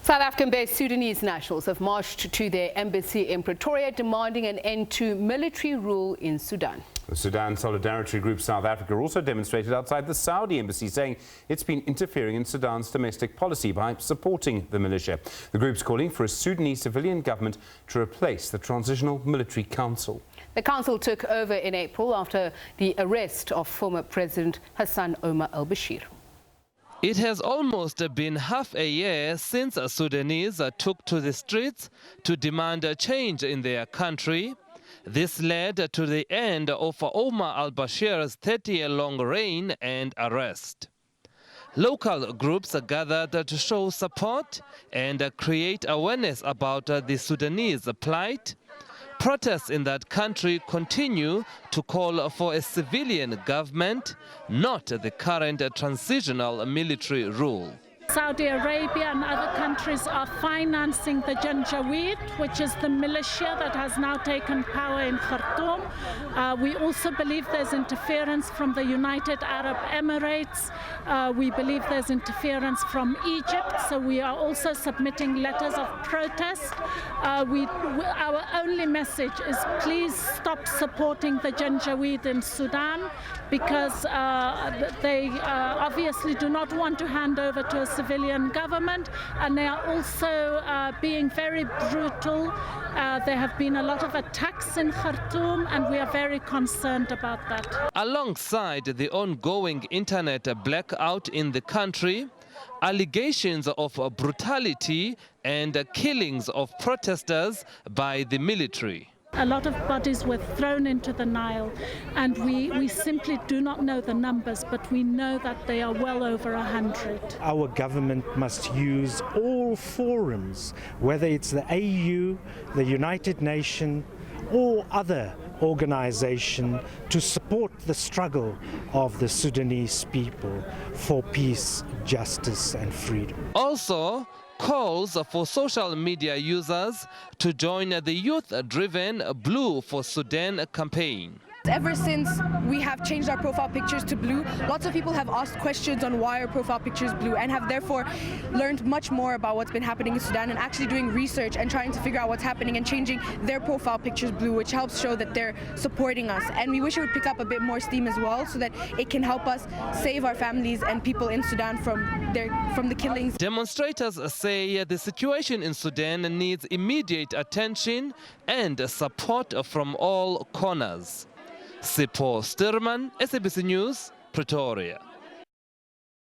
South African-based Sudanese nationals have marched to their embassy in Pretoria demanding an end to military rule in Sudan. The Sudan Solidarity Group South Africa also demonstrated outside the Saudi embassy, saying it's been interfering in Sudan's domestic policy by supporting the militia. The group's calling for a Sudanese civilian government to replace the Transitional Military Council. The council took over in April after the arrest of former President Omar al-Bashir. It has almost been half a year since Sudanese took to the streets to demand a change in their country. This led to the end of Omar al-Bashir's 30-year-long reign and arrest. Local groups gathered to show support and create awareness about the Sudanese plight. Protests in that country continue to call for a civilian government, not the current transitional military rule. Saudi Arabia and other countries are financing the Janjaweed, which is the militia that has now taken power in Khartoum. We also believe there's interference from the United Arab Emirates. We believe there's interference from Egypt, so we are also submitting letters of protest. Our only message is please stop supporting the Janjaweed in Sudan, because they obviously do not want to hand over to a civilian government, and they are also being very brutal. There have been a lot of attacks in Khartoum, and we are very concerned about that. Alongside the ongoing internet blackout in the country, allegations of brutality and killings of protesters by the military. A lot of bodies were thrown into the Nile, and we simply do not know the numbers, but we know that they are well over 100. Our government must use all forums, whether it's the AU, the United Nations, or other organization, to support the struggle of the Sudanese people for peace, justice and freedom. Also, calls for social media users to join the youth-driven Blue for Sudan campaign. Ever since we have changed our profile pictures to blue, lots of people have asked questions on why our profile picture is blue, and have therefore learned much more about what's been happening in Sudan, and actually doing research and trying to figure out what's happening and changing their profile pictures blue, which helps show that they're supporting us. And we wish it would pick up a bit more steam as well, so that it can help us save our families and people in Sudan from the killings. Demonstrators say the situation in Sudan needs immediate attention and support from all corners. Sipho Sturman, SABC News, Pretoria.